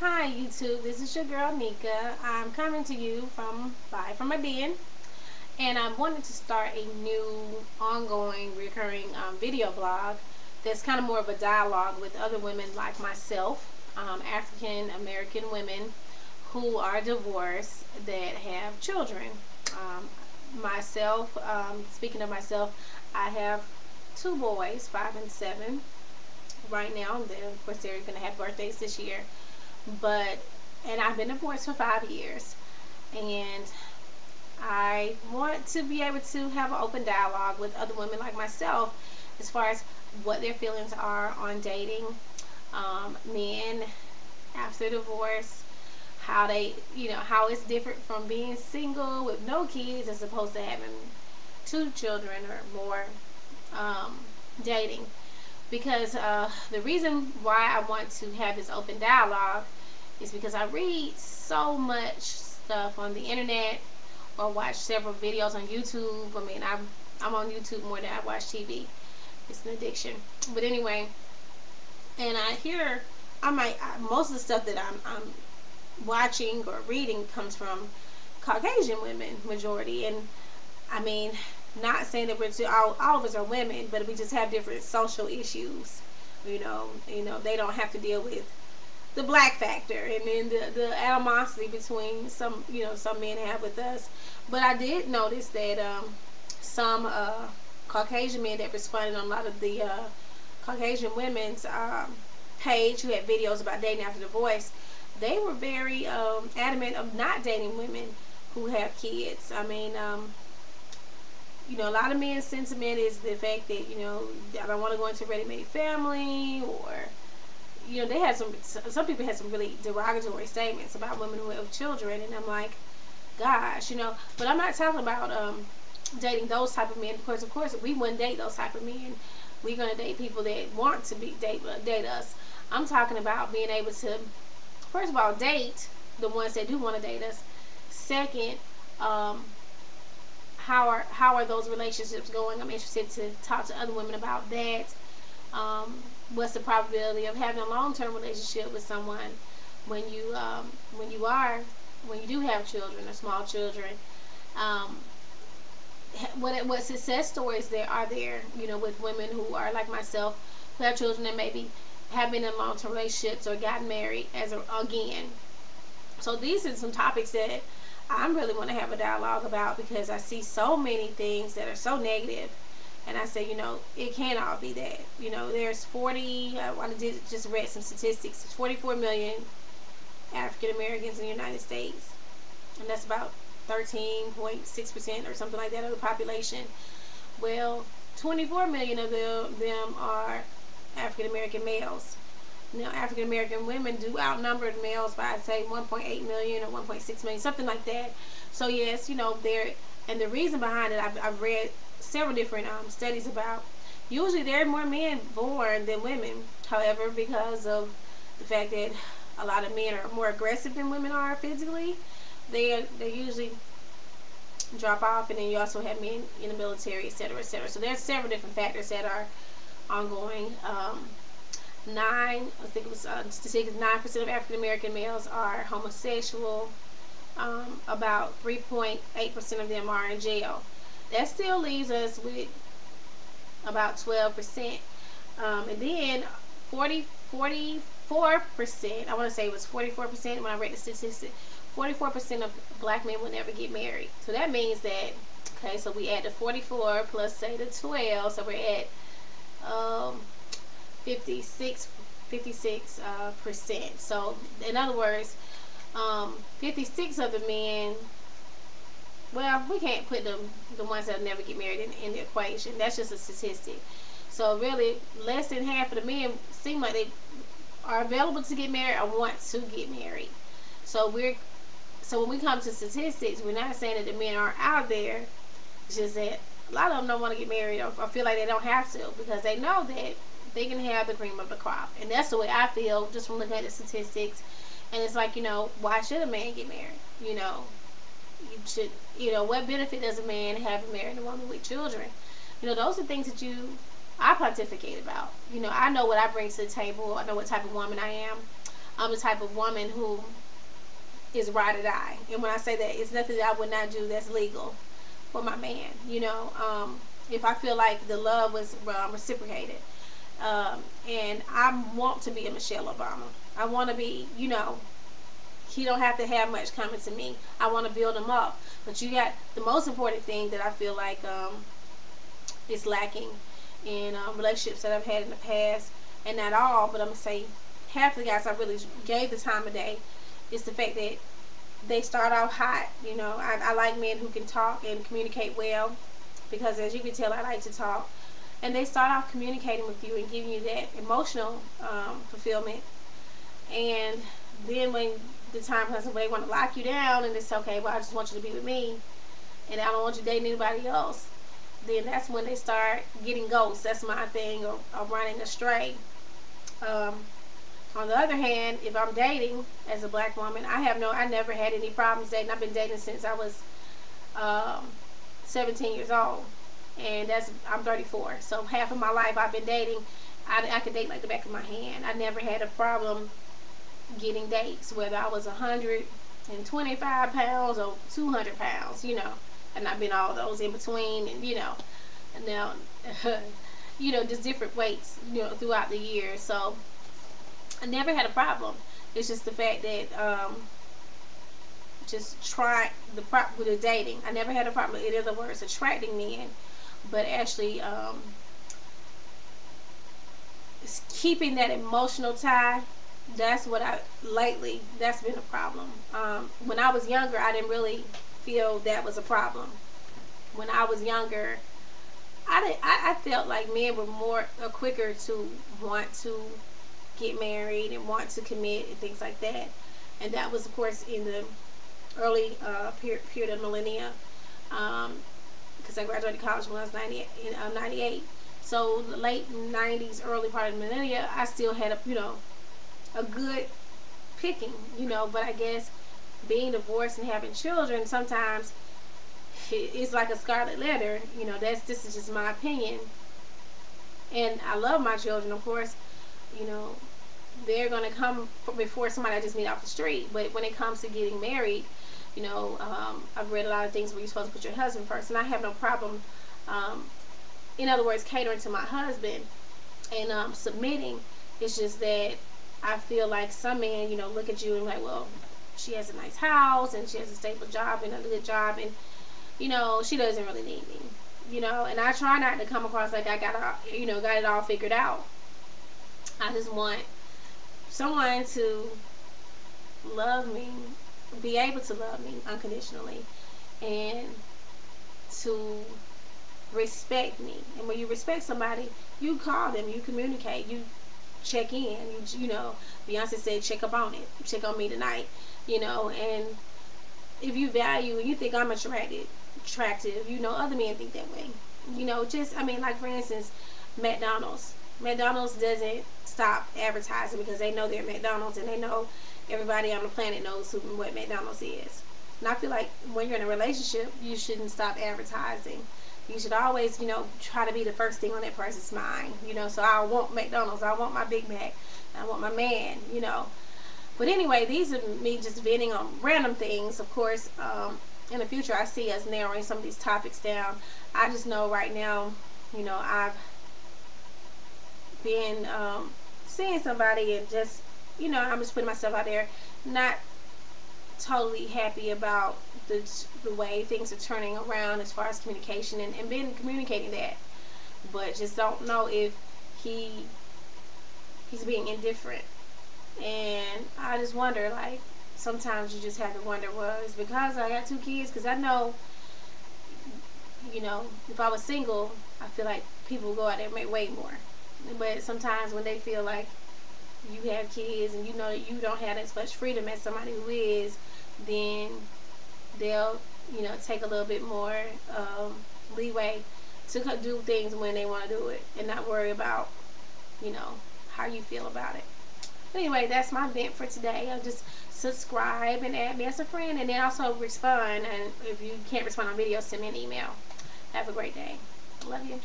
Hi YouTube, this is your girl Nika. I'm coming to you from live from my den, and I wanted to start a new ongoing recurring video blog that's kind of more of a dialogue with other women like myself, African American women who are divorced that have children. Speaking of myself, I have two boys, 5 and 7 right now. Of course, they're going to have birthdays this year, but and I've been divorced for 5 years, and I want to be able to have an open dialogue with other women like myself as far as what their feelings are on dating men after divorce, how they, how it's different from being single with no kids as opposed to having two children or more, dating. Because the reason why I want to have this open dialogue is because I read so much stuff on the internet or watch several videos on YouTube. I mean, I'm on YouTube more than I watch TV. It's an addiction. But anyway, and most of the stuff that I'm watching or reading comes from Caucasian women, majority. And I mean, not saying that all of us are women, but we just have different social issues. They don't have to deal with the black factor and then the animosity between some men have with us. But I did notice that some Caucasian men that responded on a lot of the Caucasian women's page who had videos about dating after divorce, they were very adamant of not dating women who have kids. I mean, a lot of men's sentiment is the fact that, I don't want to go into a ready-made family, or, they had some people had some really derogatory statements about women who have children, and I'm like, gosh, but I'm not talking about dating those type of men, because of course we wouldn't date those type of men. We're going to date people that want to date us. I'm talking about being able to, first of all, date the ones that do want to date us. Second, how are those relationships going? I'm interested to talk to other women about that. What's the probability of having a long-term relationship with someone when you do have children or small children? What success stories there are there, with women who are like myself, who have children and maybe have been in long-term relationships or gotten married again. So these are some topics that I really want to have a dialogue about, because I see so many things that are so negative, and I say, it can't all be that. There's just read some statistics. There's 44 million African Americans in the United States, and that's about 13.6% or something like that of the population. Well, 24 million of them are African American males. Now, African American women do outnumber the males by, I'd say, 1.8 million or 1.6 million, something like that. So yes, there, and the reason behind it, I've read several different studies about. Usually, there are more men born than women. However, because of the fact that a lot of men are more aggressive than women are physically, they usually drop off, and then you also have men in the military, etc., etc. So there's several different factors that are ongoing. I think it was 9% of African American males are homosexual. About 3.8% of them are in jail. That still leaves us with about 12%. And then 44%, I want to say it was 44% when I read the statistic, 44% of black men will never get married. So that means that, okay, so we add the 44 plus, say, the 12, so we're at 56%. So in other words, 56 of the men, well, we can't put the ones that never get married in the equation. That's just a statistic. So really, less than half of the men seem like they are available to get married or want to get married. So when we come to statistics, we're not saying that the men aren't out there. It's just that a lot of them don't want to get married, or feel like they don't have to, because they know that they can have the cream of the crop. And that's the way I feel just from looking at the statistics. And it's like, why should a man get married? You should, what benefit does a man have in marrying a woman with children? Those are things that I pontificate about. I know what I bring to the table. I know what type of woman I am. I'm the type of woman who is ride or die. And when I say that, it's nothing that I would not do that's legal for my man. If I feel like the love was reciprocated. And I want to be a Michelle Obama. I want to be, he don't have to have much coming to me. I want to build him up. But you got the most important thing that I feel like is lacking in relationships that I've had in the past, and not all, but I'm going to say half the guys I really gave the time of day, is the fact that they start off hot. I like men who can talk and communicate well, because as you can tell, I like to talk. And they start off communicating with you and giving you that emotional fulfillment. And then when the time comes when they want to lock you down and it's okay, well, I just want you to be with me and I don't want you dating anybody else, then that's when they start getting ghosts. That's my thing, or running astray. On the other hand, if I'm dating as a black woman, I never had any problems dating. I've been dating since I was 17 years old, and I'm 34. So half of my life I've been dating. I could date like the back of my hand. I never had a problem getting dates, whether I was 125 pounds or 200 pounds, and I've been all those in between, and and now just different weights, throughout the years. So I never had a problem. It's just the fact that just try with the dating. I never had a problem, in other words, attracting men, but actually keeping that emotional tie. That's what that's been a problem. When I was younger, I didn't really feel that was a problem. When I was younger, I felt like men were quicker to want to get married and want to commit and things like that. And that was, of course, in the early period of millennia, because I graduated college when I was 98. So the late 90s, early part of the millennia, I still had a good picking, but I guess being divorced and having children, sometimes it's like a scarlet letter. This is just my opinion, and I love my children, of course. They're gonna come before somebody I just meet off the street. But when it comes to getting married, I've read a lot of things where you're supposed to put your husband first, and I have no problem, in other words, catering to my husband and submitting. It's just that I feel like some men, look at you and like, well, she has a nice house and she has a stable job and a good job, and she doesn't really need me, and I try not to come across like I got it all figured out. I just want someone to love me, be able to love me unconditionally, and to respect me. And when you respect somebody, you call them, you communicate, you check in, Beyonce said, check up on it, check on me tonight, and if you value and you think I'm attractive, other men think that way, like, for instance, McDonald's doesn't stop advertising because they know they're McDonald's, and they know everybody on the planet knows what McDonald's is. And I feel like when you're in a relationship, you shouldn't stop advertising. You should always, try to be the first thing on that person's mind, so I want McDonald's, I want my Big Mac, I want my man, But anyway, these are me just venting on random things. Of course, in the future, I see us narrowing some of these topics down. I just know right now, I've been seeing somebody and just, I'm just putting myself out there, not totally happy about the way things are turning around as far as communication, and been communicating that, but just don't know if he's being indifferent. And I just wonder, like, sometimes you just have to wonder, well, it's because I got 2 kids, because I know, if I was single, I feel like people go out there and make way more. But sometimes when they feel like you have kids and you don't have as much freedom as somebody who is, then they'll take a little bit more leeway to do things when they want to do it, and not worry about how you feel about it. Anyway, that's my vent for today. I'll just subscribe and add me as a friend, and then also respond. And if you can't respond on video, send me an email. Have a great day. Love you.